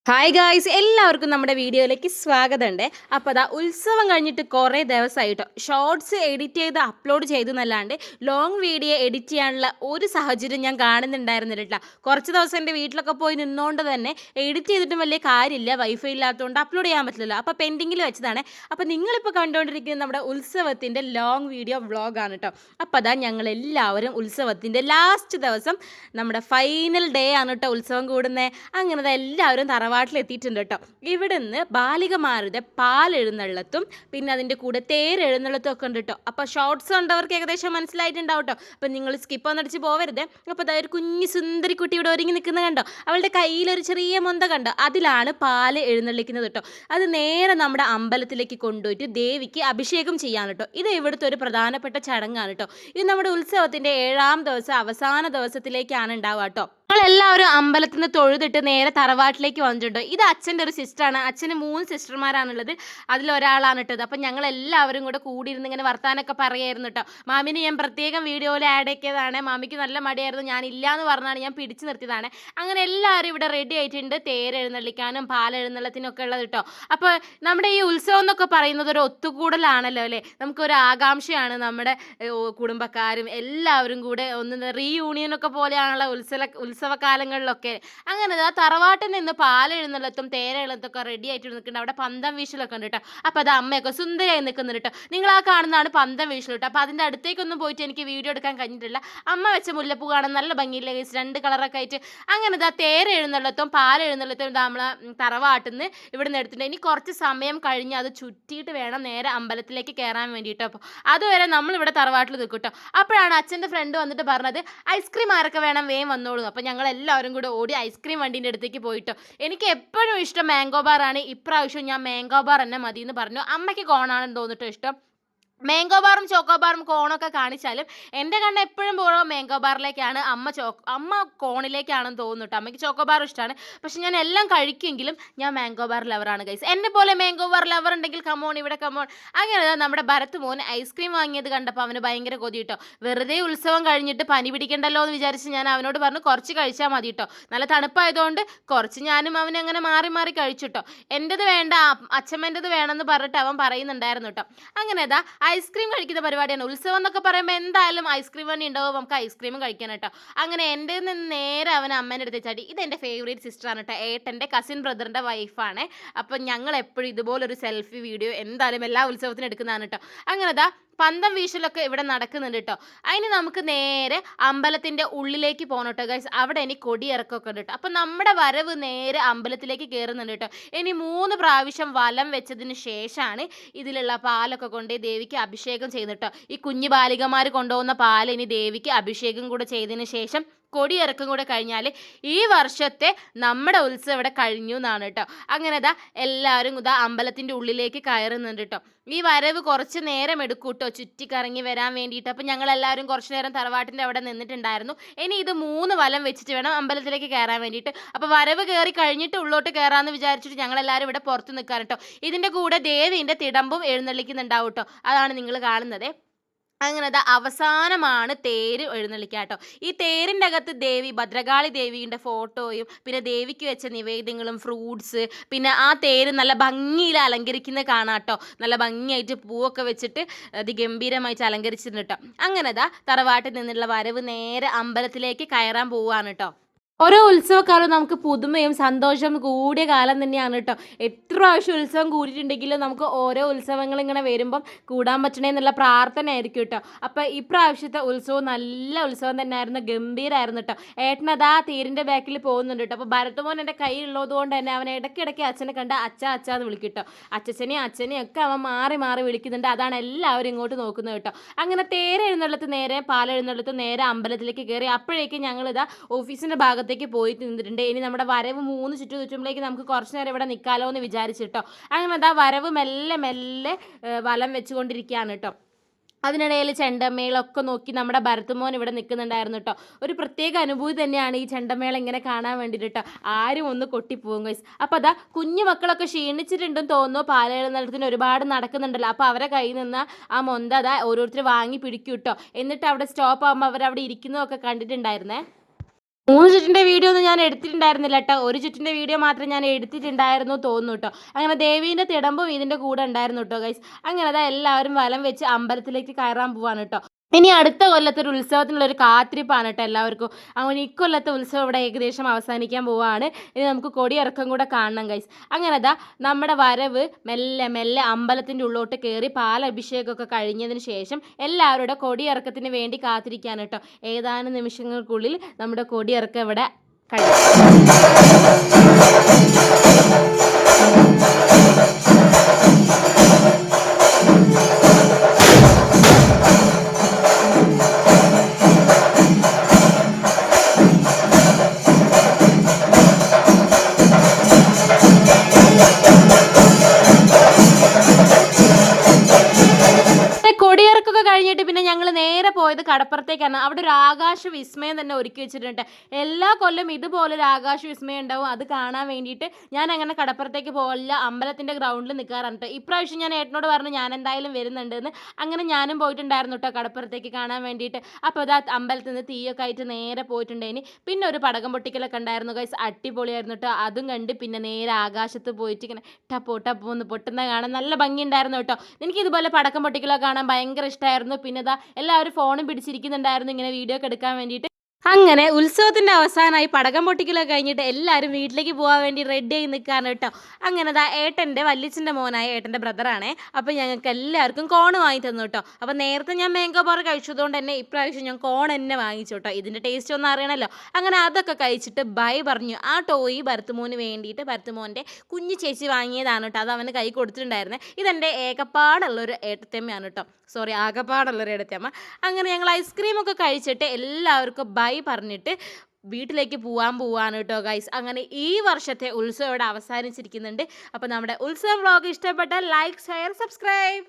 Hi guys, എല്ലാവർക്കും നമ്മുടെ വീഡിയോയിലേക്ക് സ്വാഗതമുണ്ട്. അപ്പോൾ അതാ ഉത്സവം കഴിഞ്ഞിട്ട് കുറേ ദിവസമായിട്ടോ ഷോർട്സ് എഡിറ്റ് ചെയ്ത് അപ്ലോഡ് ചെയ്തെന്നല്ലാണ്ട് ലോങ് വീഡിയോ എഡിറ്റ് ചെയ്യാനുള്ള ഒരു സാഹചര്യം ഞാൻ കാണുന്നുണ്ടായിരുന്നില്ല കേട്ടോ. കുറച്ച് ദിവസം എൻ്റെ വീട്ടിലൊക്കെ പോയി നിന്നുകൊണ്ട് തന്നെ എഡിറ്റ് ചെയ്തിട്ടും വലിയ കാര്യമില്ല, വൈഫൈ ഇല്ലാത്തതുകൊണ്ട് അപ്ലോഡ് ചെയ്യാൻ പറ്റില്ലല്ലോ. അപ്പോൾ പെൻഡിങ്ങിൽ വെച്ചതാണ്. അപ്പോൾ നിങ്ങളിപ്പോൾ കണ്ടുകൊണ്ടിരിക്കുന്നത് നമ്മുടെ ഉത്സവത്തിൻ്റെ ലോങ് വീഡിയോ വ്ളോഗാണ് കേട്ടോ. അപ്പോൾ അതാ ഞങ്ങളെല്ലാവരും ഉത്സവത്തിൻ്റെ ലാസ്റ്റ് ദിവസം നമ്മുടെ ഫൈനൽ ഡേ ആണ് കേട്ടോ ഉത്സവം കൂടുന്നത്. അങ്ങനെ എല്ലാവരും തറവാട്ടിലെത്തിയിട്ടുണ്ട് കേട്ടോ. ഇവിടുന്ന് ബാലികമാരുടെ പാലെഴുന്നള്ളത്തും പിന്നെ അതിൻ്റെ കൂടെ തേരെഴുന്നള്ളത്തും ഒക്കെ ഉണ്ട് കേട്ടോ. അപ്പോൾ ഷോർട്സ് കണ്ടവർക്ക് ഏകദേശം മനസ്സിലായിട്ടുണ്ടാവും കേട്ടോ. അപ്പം നിങ്ങൾ സ്കിപ്പ് ഒന്നടിച്ച് പോവരുത്. അപ്പോൾ അതായത് ഒരു കുഞ്ഞു സുന്ദരിക്കുട്ടി ഇവിടെ ഒരുങ്ങി നിൽക്കുന്നത് കണ്ടോ. അവളുടെ കയ്യിലൊരു ചെറിയ മൊന്ത കണ്ടോ, അതിലാണ് പാല് എഴുന്നള്ളിക്കുന്നത് കേട്ടോ. അത് നേരെ നമ്മുടെ അമ്പലത്തിലേക്ക് കൊണ്ടുപോയിട്ട് ദേവിക്ക് അഭിഷേകം ചെയ്യാൻ കേട്ടോ. ഇത് ഇവിടുത്തെ ഒരു പ്രധാനപ്പെട്ട ചടങ്ങാണ് കേട്ടോ. ഇത് നമ്മുടെ ഉത്സവത്തിൻ്റെ 7ാം ദിവസം അവസാന ദിവസത്തിലേക്കാണ് ഉണ്ടാവുക കേട്ടോ. ഞങ്ങളെല്ലാവരും അമ്പലത്തിൽ നിന്ന് തൊഴുതിട്ട് നേരെ തറവാട്ടിലേക്ക് വന്നിട്ടുണ്ട്. ഇത് അച്ഛൻ്റെ ഒരു സിസ്റ്ററാണ്. അച്ഛന് 3 സിസ്റ്റർമാരാണുള്ളത്, അതിലൊരാളാണ് ഇട്ടത്. അപ്പം ഞങ്ങളെല്ലാവരും കൂടെ കൂടിയിരുന്ന് ഇങ്ങനെ വർത്താനൊക്കെ പറയായിരുന്നു കേട്ടോ. മാമിനെ ഞാൻ പ്രത്യേകം വീഡിയോയിൽ ആഡ് ആക്കിയതാണ്. മാമിക്ക് നല്ല മടിയായിരുന്നു, ഞാൻ ഇല്ലയെന്ന് പറഞ്ഞാണ് ഞാൻ പിടിച്ചു നിർത്തിയതാണ്. അങ്ങനെ എല്ലാവരും ഇവിടെ റെഡി ആയിട്ടുണ്ട് തേരെഴുന്നള്ളിക്കാനും പാലെഴുന്നള്ളത്തിനും ഒക്കെ ഉള്ളത് കേട്ടോ. അപ്പോൾ നമ്മുടെ ഈ ഉത്സവം എന്നൊക്കെ പറയുന്നത് ഒരു ഒത്തുകൂടലാണല്ലോ അല്ലേ. നമുക്കൊരു ആകാംക്ഷയാണ്, നമ്മുടെ കുടുംബക്കാരും എല്ലാവരും കൂടെ ഒന്ന് റീയൂണിയനൊക്കെ പോലെയാണുള്ള ഉത്സവകാലങ്ങളിലൊക്കെ. അങ്ങനെ ആ തറവാട്ടിൽ നിന്ന് പാലെഴുന്നള്ളത്തും തേരെഴുന്നള്ളത്തൊക്കെ റെഡി ആയിട്ട് നിൽക്കുന്നുണ്ട്. അവിടെ പന്തം വീശലൊക്കെ ഉണ്ട് കേട്ടോ. അപ്പോൾ അത് അമ്മയൊക്കെ സുന്ദരിയായി നിൽക്കുന്നുണ്ട് കേട്ടോ. നിങ്ങൾ ആ കാണുന്നതാണ് പന്തം വീശൽ കേട്ടോ. അപ്പോൾ അതിൻ്റെ അടുത്തേക്കൊന്നും പോയിട്ട് എനിക്ക് വീഡിയോ എടുക്കാൻ കഴിഞ്ഞിട്ടില്ല. അമ്മ വെച്ച മുല്ലപ്പൂ കാണാൻ നല്ല ഭംഗിയില്ലേ, 2 കളറൊക്കെ ആയിട്ട്. അങ്ങനെ ഇതാ തേരെഴുന്നള്ളത്തും പാലെഴുന്നള്ളത്തും നമ്മളെ തറവാട്ടിൽ നിന്ന് ഇവിടെ നിന്ന് എടുത്തിട്ടുണ്ട്. ഇനി കുറച്ച് സമയം കഴിഞ്ഞ് അത് ചുറ്റിയിട്ട് വേണം നേരെ അമ്പലത്തിലേക്ക് കയറാൻ വേണ്ടിയിട്ട്. അപ്പോൾ അതുവരെ നമ്മളിവിടെ തറവാട്ടിൽ നിൽക്കും കേട്ടോ. അപ്പോഴാണ് അച്ഛൻ്റെ ഫ്രണ്ട് വന്നിട്ട് പറഞ്ഞത് ഐസ്ക്രീം ആരൊക്കെ വേണം വേഗം വന്നോളൂ. അപ്പോൾ ഞങ്ങൾ എല്ലാവരും കൂടെ ഓടി ഐസ്ക്രീം വണ്ടീൻ്റെ അടുത്തേക്ക് പോയിട്ടോ. എനിക്ക് എപ്പോഴും ഇഷ്ടം മാംഗോ ബാറാണ്. ഇപ്രാവശ്യം ഞാൻ മാംഗോ ബാർ തന്നെ മതി എന്ന് പറഞ്ഞു. അമ്മയ്ക്ക് കോണാണെന്ന് തോന്നിട്ടോ ഇഷ്ടം. മാംഗോ ബാറും ചോക്കോ ബാറും കോണൊക്കെ കാണിച്ചാലും എൻ്റെ കണ്ണ് എപ്പോഴും പോകുമ്പോൾ മാംഗോ ബാറിലേക്കാണ്. അമ്മ കോണിലേക്കാണെന്ന് തോന്നുന്നു കേട്ടോ. അമ്മയ്ക്ക് ചോക്കോ ബാർ ഇഷ്ടമാണ്. പക്ഷെ ഞാൻ എല്ലാം കഴിക്കുമെങ്കിലും ഞാൻ മാംഗോ ബാർ ലവറാണ് ഗൈസ്. എന്നെ പോലെ മാംഗോ ബാർ ലവർ ഉണ്ടെങ്കിൽ കമോൺ ഇവിടെ കമോൺ. അങ്ങനെ നമ്മുടെ ഭരത് മോൻ ഐസ്ക്രീം വാങ്ങിയത് കണ്ടപ്പോൾ അവന് ഭയങ്കര കൊതി കേട്ടോ. വെറുതെ ഉത്സവം കഴിഞ്ഞിട്ട് പനി പിടിക്കണ്ടല്ലോ എന്ന് വിചാരിച്ച് ഞാൻ അവനോട് പറഞ്ഞു കുറച്ച് കഴിച്ചാൽ മതി കേട്ടോ. നല്ല തണുപ്പായതുകൊണ്ട് കുറച്ച് ഞാനും അവനെ അങ്ങനെ മാറി മാറി കഴിച്ചു കേട്ടോ. എൻ്റെത് വേണ്ട, അച്ഛമ്മേൻ്റെത് വേണമെന്ന് പറഞ്ഞിട്ട് അവൻ പറയുന്നുണ്ടായിരുന്നു കേട്ടോ. അങ്ങനെ ഐസ്ക്രീം കഴിക്കുന്ന പരിപാടിയാണ്. ഉത്സവം എന്നൊക്കെ പറയുമ്പോൾ എന്തായാലും ഐസ്ക്രീം തന്നെ ഉണ്ടാവും, നമുക്ക് ഐസ്ക്രീമും കഴിക്കാൻ കേട്ടോ. അങ്ങനെ എൻ്റെ നിന്ന് നേരെ അവൻ അമ്മേൻ്റെ അടുത്ത് ചാടി. ഇതെൻ്റെ ഫേവറേറ്റ് സിസ്റ്ററാണ് കേട്ടോ, ഏട്ടൻ്റെ കസിൻ ബ്രദറിൻ്റെ വൈഫാണ്. അപ്പം ഞങ്ങൾ എപ്പോഴും ഇതുപോലൊരു സെൽഫി വീഡിയോ എന്തായാലും എല്ലാ ഉത്സവത്തിനും എടുക്കുന്നതാണ് കേട്ടോ. അങ്ങനെ പന്തം വീശലൊക്കെ ഇവിടെ നടക്കുന്നുണ്ട് കേട്ടോ. അതിന് നമുക്ക് നേരെ അമ്പലത്തിൻ്റെ ഉള്ളിലേക്ക് പോകണം കേട്ടോ ഗൈസ്. അവിടെ ഇനി കൊടിയിറക്കമൊക്കെ ഉണ്ട് കേട്ടോ. അപ്പം നമ്മുടെ വരവ് നേരെ അമ്പലത്തിലേക്ക് കയറുന്നുണ്ട് കേട്ടോ. ഇനി 3 പ്രാവശ്യം വലം വെച്ചതിന് ശേഷമാണ് ഇതിലുള്ള പാലൊക്കെ കൊണ്ട് ദേവിക്ക് അഭിഷേകം ചെയ്യുന്നത് കേട്ടോ. ഈ കുഞ്ഞു ബാലികമാർ കൊണ്ടുപോകുന്ന പാൽ ഇനി ദേവിക്ക് അഭിഷേകം കൂടെ ചെയ്തതിന് ശേഷം കൊടിയിറക്കം കൂടെ കഴിഞ്ഞാൽ ഈ വർഷത്തെ നമ്മുടെ ഉത്സവം ഇവിടെ കഴിഞ്ഞു എന്നാണ് കേട്ടോ. അങ്ങനെ എല്ലാവരും അമ്പലത്തിൻ്റെ ഉള്ളിലേക്ക് കയറുന്നുണ്ട് കേട്ടോ. ഈ വരവ് കുറച്ച് നേരം എടുക്കും കേട്ടോ ചുറ്റിക്കറങ്ങി വരാൻ വേണ്ടിയിട്ട്. അപ്പം ഞങ്ങളെല്ലാവരും കുറച്ച് നേരം തറവാട്ടിൻ്റെ അവിടെ നിന്നിട്ടുണ്ടായിരുന്നു. ഇനി ഇത് 3 വലം വെച്ചിട്ട് വേണം അമ്പലത്തിലേക്ക് കയറാൻ വേണ്ടിയിട്ട്. അപ്പോൾ വരവ് കയറി കഴിഞ്ഞിട്ട് ഉള്ളോട്ട് കയറാമെന്ന് വിചാരിച്ചിട്ട് ഞങ്ങളെല്ലാവരും ഇവിടെ പുറത്ത് നിൽക്കാൻ കേട്ടോ. ഇതിൻ്റെ കൂടെ ദേവീൻ്റെ തിടമ്പും എഴുന്നള്ളിക്കുന്നുണ്ടാവും കേട്ടോ. അതാണ് നിങ്ങൾ കാണുന്നത്. അങ്ങനെ അവസാനമാണ് തേര് എഴുന്നള്ളിക്കുക കേട്ടോ. ഈ തേരിൻ്റെ അകത്ത് ദേവി ഭദ്രകാളി ദേവീൻ്റെ ഫോട്ടോയും പിന്നെ ദേവിക്ക് വെച്ച നിവേദ്യങ്ങളും ഫ്രൂട്ട്സ് പിന്നെ ആ തേര് നല്ല ഭംഗിയിൽ അലങ്കരിക്കുന്നത് കാണാം കേട്ടോ. നല്ല ഭംഗിയായിട്ട് പൂവൊക്കെ വെച്ചിട്ട് അതിഗംഭീരമായിട്ട് അലങ്കരിച്ചിട്ടുണ്ട് കേട്ടോ. അങ്ങനെ തറവാട്ടിൽ നിന്നുള്ള വരവ് നേരെ അമ്പലത്തിലേക്ക് കയറാൻ പോവുകയാണ് കേട്ടോ. ഓരോ ഉത്സവക്കാലം നമുക്ക് പുതുമയും സന്തോഷവും കൂടിയ കാലം തന്നെയാണ് കേട്ടോ. എത്ര പ്രാവശ്യം ഉത്സവം കൂടിയിട്ടുണ്ടെങ്കിലും നമുക്ക് ഓരോ ഉത്സവങ്ങൾ ഇങ്ങനെ വരുമ്പം കൂടാൻ പറ്റണേ എന്നുള്ള പ്രാർത്ഥന ആയിരിക്കും കേട്ടോ. അപ്പോൾ ഇപ്രാവശ്യത്തെ ഉത്സവം നല്ല ഉത്സവം തന്നെയായിരുന്നു, ഗംഭീരമായിരുന്നു കേട്ടോ. ഏട്ടനതാ തേരിൻ്റെ ബാക്കിൽ പോകുന്നുണ്ട് കേട്ടോ. അപ്പോൾ ഭരതമോൻ എൻ്റെ കയ്യിലുള്ളത് കൊണ്ട് തന്നെ അവൻ ഇടയ്ക്കിടയ്ക്ക് അച്ഛനെ കണ്ട അച്ഛ എന്ന് വിളിക്കും കേട്ടോ. അച്ഛനെയും ഒക്കെ അവൻ മാറി മാറി വിളിക്കുന്നുണ്ട്. അതാണ് എല്ലാവരും ഇങ്ങോട്ട് നോക്കുന്നത് കേട്ടോ. അങ്ങനെ തേരെഴുന്നള്ളത്ത് നേരെ പാലെഴുന്നള്ളത്ത് നേരെ അമ്പലത്തിലേക്ക് കയറി. അപ്പോഴേക്കും ഞങ്ങളിതാ ഓഫീസിൻ്റെ ഭാഗത്ത് പോയിട്ട് നിന്നിട്ടുണ്ട്. ഇനി നമ്മുടെ വരവ് 3 ചുറ്റുമ്പോഴേക്ക് നമുക്ക് കുറച്ച് നേരം ഇവിടെ നിൽക്കാലോ എന്ന് വിചാരിച്ചിട്ടോ. അങ്ങനെ വരവ് മെല്ലെ മെല്ലെ വലം വെച്ചുകൊണ്ടിരിക്കുകയാണ് കേട്ടോ. അതിനിടയിൽ ചെണ്ടമേളൊക്കെ നോക്കി നമ്മുടെ ഭരത്മോൻ ഇവിടെ നിൽക്കുന്നുണ്ടായിരുന്നു കേട്ടോ. ഒരു പ്രത്യേക അനുഭൂതി തന്നെയാണ് ഈ ചെണ്ടമേള ഇങ്ങനെ കാണാൻ വേണ്ടിയിട്ട് കേട്ടോ. ആരും ഒന്ന് കൊട്ടിപ്പോകും ഗൈസ്. അപ്പോൾ കുഞ്ഞു മക്കളൊക്കെ ക്ഷീണിച്ചിട്ടുണ്ടെന്ന് തോന്നുന്നു. പാലെഴുന്നള്ളത്തിന് ഒരുപാട് നടക്കുന്നുണ്ടല്ലോ. അപ്പോൾ അവരെ കയ്യിൽ നിന്ന് ആ മൊന്ത ഓരോരുത്തർ വാങ്ങി പിടിക്കും കേട്ടോ. എന്നിട്ട് അവിടെ സ്റ്റോപ്പ് ആകുമ്പോൾ അവരവിടെ ഇരിക്കുന്നതൊക്കെ കണ്ടിട്ടുണ്ടായിരുന്നേ. 3 ചുറ്റിൻ്റെ വീഡിയോ ഒന്നും ഞാൻ എടുത്തിട്ടുണ്ടായിരുന്നില്ല കേട്ടോ. ഒരു ചുറ്റിൻ്റെ വീഡിയോ മാത്രമേ ഞാൻ എടുത്തിട്ടുണ്ടായിരുന്നു തോന്നുന്നു കേട്ടോ. അങ്ങനെ ദേവീൻ്റെ തിടമ്പും ഇതിൻ്റെ കൂടെ ഉണ്ടായിരുന്നു കേട്ടോ ഗൈസ്. അങ്ങനെ അതാ എല്ലാവരും വലം വെച്ച് അമ്പലത്തിലേക്ക് കയറാൻ പോവാണ് കേട്ടോ. ഇനി അടുത്ത കൊല്ലത്തെ ഒരു ഉത്സവത്തിനുള്ളൊരു കാത്തിരിപ്പാണ് കേട്ടോ എല്ലാവർക്കും. അങ്ങനെ ഇക്കൊല്ലത്തെ ഉത്സവം ഇവിടെ ഏകദേശം അവസാനിക്കാൻ പോവാണ്. ഇനി നമുക്ക് കൊടിയിറക്കം കൂടെ കാണണം ഗൈസ്. അങ്ങനെ അതാ നമ്മുടെ വരവ് മെല്ലെ മെല്ലെ അമ്പലത്തിൻ്റെ ഉള്ളോട്ട് കയറി പാലഭിഷേകമൊക്കെ കഴിഞ്ഞതിന് ശേഷം എല്ലാവരുടെ കൊടിയിറക്കത്തിന് വേണ്ടി കാത്തിരിക്കാൻ കേട്ടോ. ഏതാനും നിമിഷങ്ങൾക്കുള്ളിൽ നമ്മുടെ കൊടിയിറക്കം ഇവിടെ കഴിയും. കൊടിയിറക്കൊക്കെ കഴിഞ്ഞിട്ട് പിന്നെ ഞങ്ങൾ നേരെ പോയത് കടപ്പുറത്തേക്കാണ്. അവിടെ ഒരു ആകാശ വിസ്മയം തന്നെ ഒരുക്കി വെച്ചിട്ടുണ്ട്. എല്ലാ കൊല്ലം ഇതുപോലൊരു ആകാശ വിസ്മയം ഉണ്ടാവും. അത് കാണാൻ വേണ്ടിയിട്ട് ഞാൻ അങ്ങനെ കടപ്പുറത്തേക്ക് പോകില്ല, അമ്പലത്തിൻ്റെ ഗ്രൗണ്ടിൽ നിൽക്കാറാണ് കേട്ടോ. ഇപ്രാവശ്യം ഞാൻ ഏട്ടനോട് പറഞ്ഞു ഞാൻ എന്തായാലും വരുന്നുണ്ടെന്ന്. അങ്ങനെ ഞാനും പോയിട്ടുണ്ടായിരുന്നു കേട്ടോ കടപ്പുറത്തേക്ക് കാണാൻ വേണ്ടിയിട്ട്. അപ്പോൾ അത് അമ്പലത്തിൽ നിന്ന് തീയൊക്കെ ആയിട്ട് നേരെ പോയിട്ടുണ്ടായിന്. പിന്നെ ഒരു പടക്കം പൊട്ടിക്കലൊക്കെ ഉണ്ടായിരുന്നു ഗൈസ്, അടിപൊളിയായിരുന്നു കേട്ടോ. അതും കണ്ട് പിന്നെ നേരെ ആകാശത്ത് പോയിട്ട് ഇങ്ങനെ ടപ്പോ ടപ്പോ ഒന്ന് പൊട്ടുന്ന കാണാൻ നല്ല ഭംഗിയുണ്ടായിരുന്നു കേട്ടോ. എനിക്ക് ഇതുപോലെ പടക്കം പൊട്ടിക്കലൊക്കെ കാണാൻ ഭയങ്കര ഇഷ്ടമായിരുന്നു. പിന്നെ ഇതാ എല്ലാവരും ഫോണും പിടിച്ചിരിക്കുന്നുണ്ടായിരുന്നു ഇങ്ങനെ വീഡിയോ ഒക്കെ എടുക്കാൻ വേണ്ടിയിട്ട്. അങ്ങനെ ഉത്സവത്തിൻ്റെ അവസാനമായി പടക്കം പൊട്ടിക്കലൊക്കെ കഴിഞ്ഞിട്ട് എല്ലാവരും വീട്ടിലേക്ക് പോകാൻ വേണ്ടി റെഡി ആയി നിൽക്കുകയാണ് കേട്ടോ. അങ്ങനെ ദാ ഏട്ടൻ്റെ വല്യച്ഛൻ്റെ മോനായ ഏട്ടൻ്റെ ബ്രദറാണേ. അപ്പോൾ ഞങ്ങൾക്ക് എല്ലാവർക്കും കോൺ വാങ്ങി തന്നു കേട്ടോ. അപ്പോൾ നേരത്തെ ഞാൻ മാംഗോ ബാർ കഴിച്ചതുകൊണ്ട് തന്നെ ഇപ്രാവശ്യം ഞാൻ കോൺ തന്നെ വാങ്ങിച്ചു കേട്ടോ. ഇതിൻ്റെ ടേസ്റ്റ് ഒന്നും അറിയണമല്ലോ. അങ്ങനെ അതൊക്കെ കഴിച്ചിട്ട് ബൈ പറഞ്ഞു. ആ ടോയ് ഭരത്തുമോന് വേണ്ടിയിട്ട് ഭരത്തുമോൻ്റെ കുഞ്ഞു ചേച്ചി വാങ്ങിയതാണ് കേട്ടോ. അത് അവന് കൈ കൊടുത്തിട്ടുണ്ടായിരുന്നത്. ഇതെൻ്റെ ഏകപ്പാടുള്ളൊരു ഏട്ടത്തമ്മയാണ് കേട്ടോ. സോറി, ആകപ്പാടുള്ളൊരു ഏട്ടത്തമ്മ. അങ്ങനെ ഞങ്ങൾ ഐസ്ക്രീമൊക്കെ കഴിച്ചിട്ട് എല്ലാവർക്കും ബൈ പറഞ്ഞിട്ട് വീട്ടിലേക്ക് പോവാണ് കേട്ടോ ഗൈസ്. അങ്ങനെ ഈ വർഷത്തെ ഉത്സവം ഇവിടെ അവസാനിച്ചിരിക്കുന്നുണ്ട്. അപ്പോൾ നമ്മുടെ ഉത്സവം വ്ളോഗ് ഇഷ്ടപ്പെട്ടാൽ ലൈക്ക്, ഷെയർ, സബ്സ്ക്രൈബ്.